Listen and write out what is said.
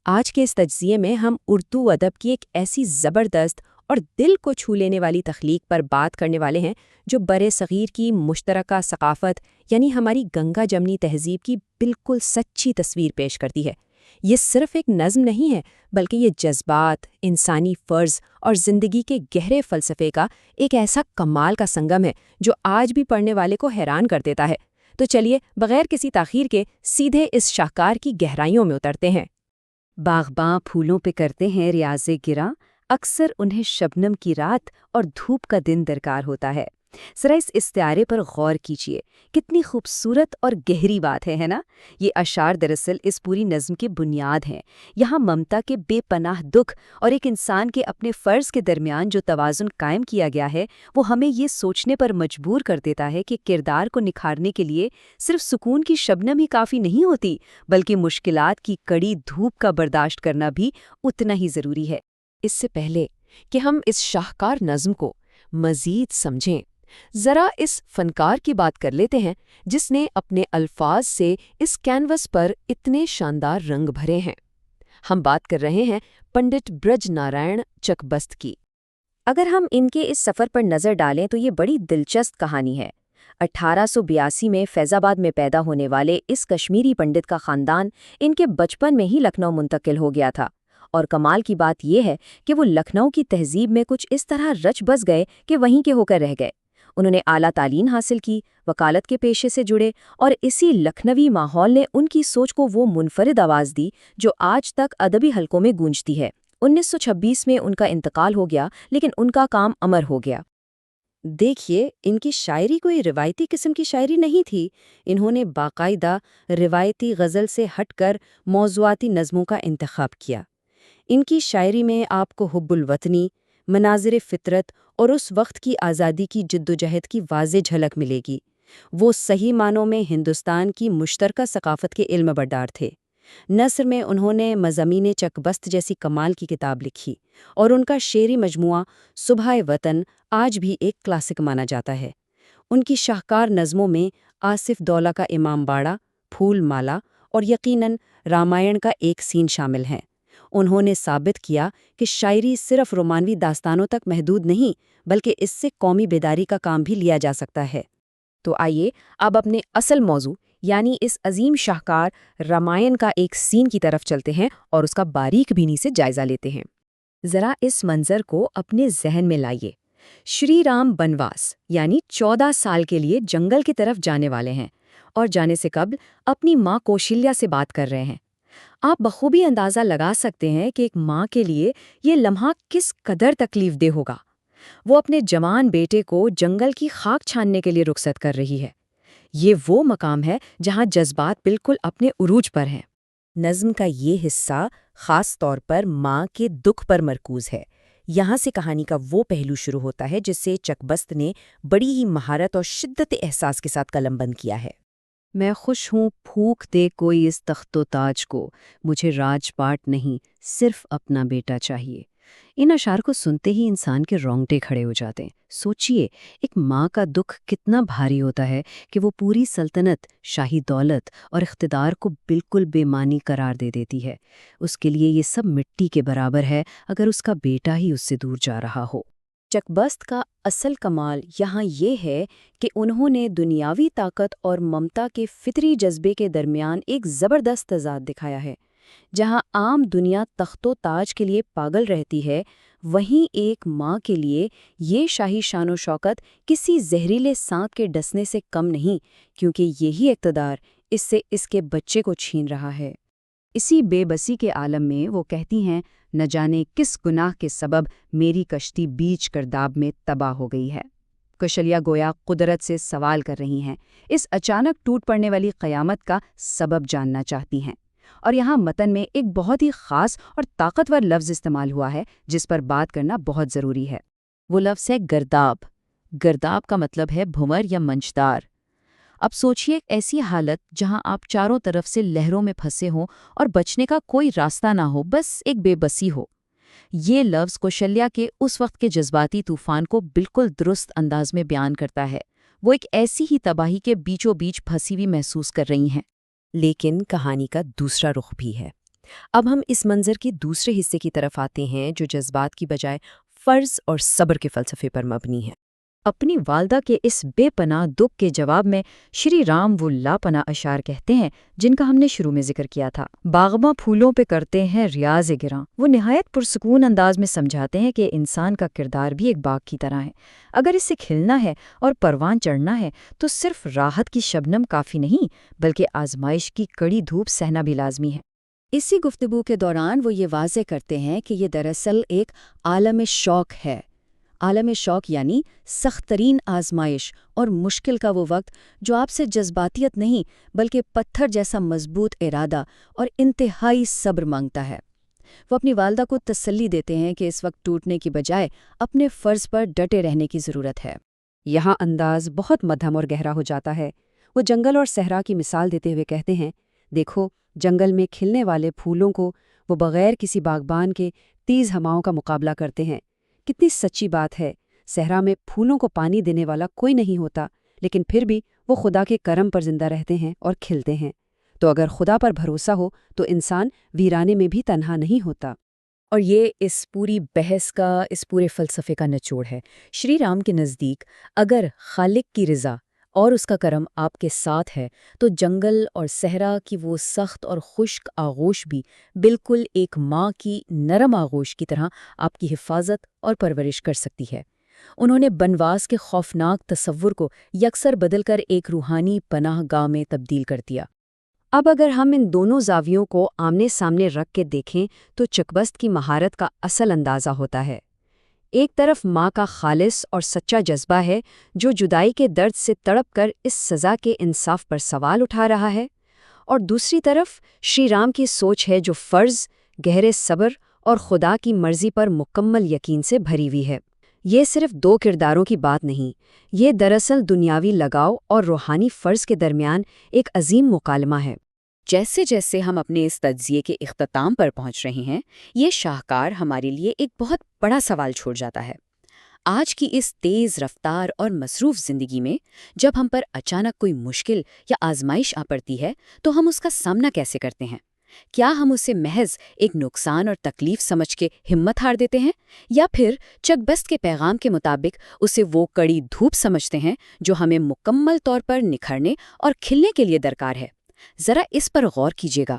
آج کے اس تجزیے میں ہم اردو ادب کی ایک ایسی زبردست اور دل کو چھو لینے والی تخلیق پر بات کرنے والے ہیں جو برِ صغیر کی مشترکہ ثقافت یعنی ہماری گنگا جمنی تہذیب کی بالکل سچی تصویر پیش کرتی ہے۔ یہ صرف ایک نظم نہیں ہے بلکہ یہ جذبات، انسانی فرض اور زندگی کے گہرے فلسفے کا ایک ایسا کمال کا سنگم ہے جو آج بھی پڑھنے والے کو حیران کر دیتا ہے۔ تو چلیے بغیر کسی تاخیر کے سیدھے اس شاہکار کی گہرائیوں میں اترتے ہیں۔ باغباں پھولوں پہ کرتے ہیں ریاض گراں، اکثر انہیں شبنم کی رات اور دھوپ کا دن درکار ہوتا ہے۔ ذرا اس استعارے پر غور کیجیے، کتنی خوبصورت اور گہری بات ہے نا؟ یہ اشعار دراصل اس پوری نظم کی بنیاد ہیں۔ یہاں ممتا کے بے پناہ دکھ اور ایک انسان کے اپنے فرض کے درمیان جو توازن قائم کیا گیا ہے، وہ ہمیں یہ سوچنے پر مجبور کر دیتا ہے کہ کردار کو نکھارنے کے لیے صرف سکون کی شبنم ہی کافی نہیں ہوتی، بلکہ مشکلات کی کڑی دھوپ کا برداشت کرنا بھی اتنا ہی ضروری ہے۔ اس سے پہلے کہ ہم اس شاہکار نظم کو مزید سمجھیں، ذرا اس فنکار کی بات کر لیتے ہیں جس نے اپنے الفاظ سے اس کینوس پر اتنے شاندار رنگ بھرے ہیں۔ ہم بات کر رہے ہیں پنڈت برج نارائن چکبست کی۔ اگر ہم ان کے اس سفر پر نظر ڈالیں تو یہ بڑی دلچسپ کہانی ہے۔ 1882 میں فیض آباد میں پیدا ہونے والے اس کشمیری پنڈت کا خاندان ان کے بچپن میں ہی لکھنؤ منتقل ہو گیا تھا، اور کمال کی بات یہ ہے کہ وہ لکھنؤ کی تہذیب میں کچھ اس طرح رچ بس گئے کہ وہیں کے ہو کر رہ گئے۔ انہوں نے اعلیٰ تعلیم حاصل کی، وکالت کے پیشے سے جڑے، اور اسی لکھنوی ماحول نے ان کی سوچ کو وہ منفرد آواز دی جو آج تک ادبی حلقوں میں گونجتی ہے۔ 1926 میں ان کا انتقال ہو گیا، لیکن ان کا کام امر ہو گیا۔ دیکھیے، ان کی شاعری کوئی روایتی قسم کی شاعری نہیں تھی۔ انہوں نے باقاعدہ روایتی غزل سے ہٹ کر موضوعاتی نظموں کا انتخاب کیا۔ ان کی شاعری میں آپ کو حب الوطنی، مناظر فطرت اور اس وقت کی آزادی کی جدوجہد کی واضح جھلک ملے گی۔ وہ صحیح معنوں میں ہندوستان کی مشترکہ ثقافت کے علم بردار تھے۔ نثر میں انہوں نے مضامین چکبست جیسی کمال کی کتاب لکھی، اور ان کا شعری مجموعہ صبح وطن آج بھی ایک کلاسک مانا جاتا ہے۔ ان کی شاہکار نظموں میں آصف دولہ کا امام باڑہ، پھول مالا اور یقیناً رامائن کا ایک سین شامل ہیں۔ انہوں نے ثابت کیا کہ شاعری صرف رومانوی داستانوں تک محدود نہیں، بلکہ اس سے قومی بیداری کا کام بھی لیا جا سکتا ہے۔ تو آئیے اب اپنے اصل موضوع یعنی اس عظیم شاہکار رامائن کا ایک سین کی طرف چلتے ہیں اور اس کا باریک بینی سے جائزہ لیتے ہیں۔ ذرا اس منظر کو اپنے ذہن میں لائیے۔ شری رام بنواس یعنی 14 سال کے لیے جنگل کی طرف جانے والے ہیں، اور جانے سے قبل اپنی ماں کوشلیہ سے بات کر رہے ہیں۔ آپ بخوبی اندازہ لگا سکتے ہیں کہ ایک ماں کے لیے یہ لمحہ کس قدر تکلیف دہ ہوگا۔ وہ اپنے جوان بیٹے کو جنگل کی خاک چھاننے کے لیے رخصت کر رہی ہے۔ یہ وہ مقام ہے جہاں جذبات بالکل اپنے عروج پر ہیں۔ نظم کا یہ حصہ خاص طور پر ماں کے دکھ پر مرکوز ہے۔ یہاں سے کہانی کا وہ پہلو شروع ہوتا ہے جس سے چکبست نے بڑی ہی مہارت اور شدت احساس کے ساتھ قلم بند کیا ہے۔ میں خوش ہوں پھونک دے کوئی اس تخت و تاج کو، مجھے راج پاٹ نہیں صرف اپنا بیٹا چاہیے۔ ان اشعار کو سنتے ہی انسان کے رونگٹے کھڑے ہو جاتے ہیں۔ سوچئے، ایک ماں کا دکھ کتنا بھاری ہوتا ہے کہ وہ پوری سلطنت، شاہی دولت اور اقتدار کو بالکل بے معنی قرار دے دیتی ہے۔ اس کے لیے یہ سب مٹی کے برابر ہے اگر اس کا بیٹا ہی اس سے دور جا رہا ہو۔ چکبست کا اصل کمال یہاں یہ ہے کہ انہوں نے دنیاوی طاقت اور ممتا کے فطری جذبے کے درمیان ایک زبردست تضاد دکھایا ہے۔ جہاں عام دنیا تخت و تاج کے لیے پاگل رہتی ہے، وہیں ایک ماں کے لیے یہ شاہی شان و شوکت کسی زہریلے سانپ کے ڈسنے سے کم نہیں، کیونکہ یہی اقتدار اس سے اس کے بچے کو چھین رہا ہے۔ اسی بے بسی کے عالم میں وہ کہتی ہیں، نہ جانے کس گناہ کے سبب میری کشتی بیچ کرداب میں تباہ ہو گئی ہے۔ کوشلیہ گویا قدرت سے سوال کر رہی ہیں، اس اچانک ٹوٹ پڑنے والی قیامت کا سبب جاننا چاہتی ہیں۔ اور یہاں متن میں ایک بہت ہی خاص اور طاقتور لفظ استعمال ہوا ہے جس پر بات کرنا بہت ضروری ہے۔ وہ لفظ ہے گرداب۔ گرداب کا مطلب ہے بھنور یا منچدار۔ اب سوچئے ایک ایسی حالت جہاں آپ چاروں طرف سے لہروں میں پھنسے ہوں اور بچنے کا کوئی راستہ نہ ہو، بس ایک بے بسی ہو۔ یہ لفظ کوشلیہ کے اس وقت کے جذباتی طوفان کو بالکل درست انداز میں بیان کرتا ہے۔ وہ ایک ایسی ہی تباہی کے بیچوں بیچ پھنسی ہوئی محسوس کر رہی ہیں۔ لیکن کہانی کا دوسرا رخ بھی ہے۔ اب ہم اس منظر کے دوسرے حصے کی طرف آتے ہیں جو جذبات کی بجائے فرض اور صبر کے فلسفے پر مبنی ہے۔ اپنی والدہ کے اس بے پناہ دکھ کے جواب میں شری رام وہ لاپناہ اشعار کہتے ہیں جن کا ہم نے شروع میں ذکر کیا تھا۔ باغباں پھولوں پہ کرتے ہیں ریاض گراں۔ وہ نہایت پرسکون انداز میں سمجھاتے ہیں کہ انسان کا کردار بھی ایک باغ کی طرح ہے۔ اگر اسے کھلنا ہے اور پروان چڑھنا ہے تو صرف راحت کی شبنم کافی نہیں بلکہ آزمائش کی کڑی دھوپ سہنا بھی لازمی ہے۔ اسی گفتگو کے دوران وہ یہ واضح کرتے ہیں کہ یہ دراصل ایک عالم شوق ہے۔ عالم شوق یعنی سخت ترین آزمائش اور مشکل کا وہ وقت جو آپ سے جذباتیت نہیں بلکہ پتھر جیسا مضبوط ارادہ اور انتہائی صبر مانگتا ہے۔ وہ اپنی والدہ کو تسلی دیتے ہیں کہ اس وقت ٹوٹنے کی بجائے اپنے فرض پر ڈٹے رہنے کی ضرورت ہے۔ یہاں انداز بہت مدھم اور گہرا ہو جاتا ہے۔ وہ جنگل اور صحرا کی مثال دیتے ہوئے کہتے ہیں، دیکھو جنگل میں کھلنے والے پھولوں کو وہ بغیر کسی باغبان کے تیز ہواؤں کا مقابلہ کرتے ہیں۔ کتنی سچی بات ہے، صحرا میں پھولوں کو پانی دینے والا کوئی نہیں ہوتا، لیکن پھر بھی وہ خدا کے کرم پر زندہ رہتے ہیں اور کھلتے ہیں۔ تو اگر خدا پر بھروسہ ہو تو انسان ویرانے میں بھی تنہا نہیں ہوتا۔ اور یہ اس پوری بحث کا، اس پورے فلسفے کا نچوڑ ہے۔ شری رام کے نزدیک اگر خالق کی رضا اور اس کا کرم آپ کے ساتھ ہے تو جنگل اور صحرا کی وہ سخت اور خشک آغوش بھی بالکل ایک ماں کی نرم آغوش کی طرح آپ کی حفاظت اور پرورش کر سکتی ہے۔ انہوں نے بنواس کے خوفناک تصور کو یکسر بدل کر ایک روحانی پناہ گاہ میں تبدیل کر دیا۔ اب اگر ہم ان دونوں زاویوں کو آمنے سامنے رکھ کے دیکھیں تو چکبست کی مہارت کا اصل اندازہ ہوتا ہے۔ ایک طرف ماں کا خالص اور سچا جذبہ ہے جو جدائی کے درد سے تڑپ کر اس سزا کے انصاف پر سوال اٹھا رہا ہے، اور دوسری طرف شری رام کی سوچ ہے جو فرض، گہرے صبر اور خدا کی مرضی پر مکمل یقین سے بھری ہوئی ہے۔ یہ صرف دو کرداروں کی بات نہیں، یہ دراصل دنیاوی لگاؤ اور روحانی فرض کے درمیان ایک عظیم مکالمہ ہے۔ جیسے جیسے ہم اپنے اس تجزیے کے اختتام پر پہنچ رہے ہیں، یہ شاہکار ہمارے لیے ایک بہت بڑا سوال چھوڑ جاتا ہے۔ آج کی اس تیز رفتار اور مصروف زندگی میں جب ہم پر اچانک کوئی مشکل یا آزمائش آ پڑتی ہے تو ہم اس کا سامنا کیسے کرتے ہیں؟ کیا ہم اسے محض ایک نقصان اور تکلیف سمجھ کے ہمت ہار دیتے ہیں، یا پھر چک بست کے پیغام کے مطابق اسے وہ کڑی دھوپ سمجھتے ہیں جو ہمیں مکمل طور پر نکھرنے اور کھلنے کے لیے درکار ہے؟ ذرا اس پر غور کیجیے گا۔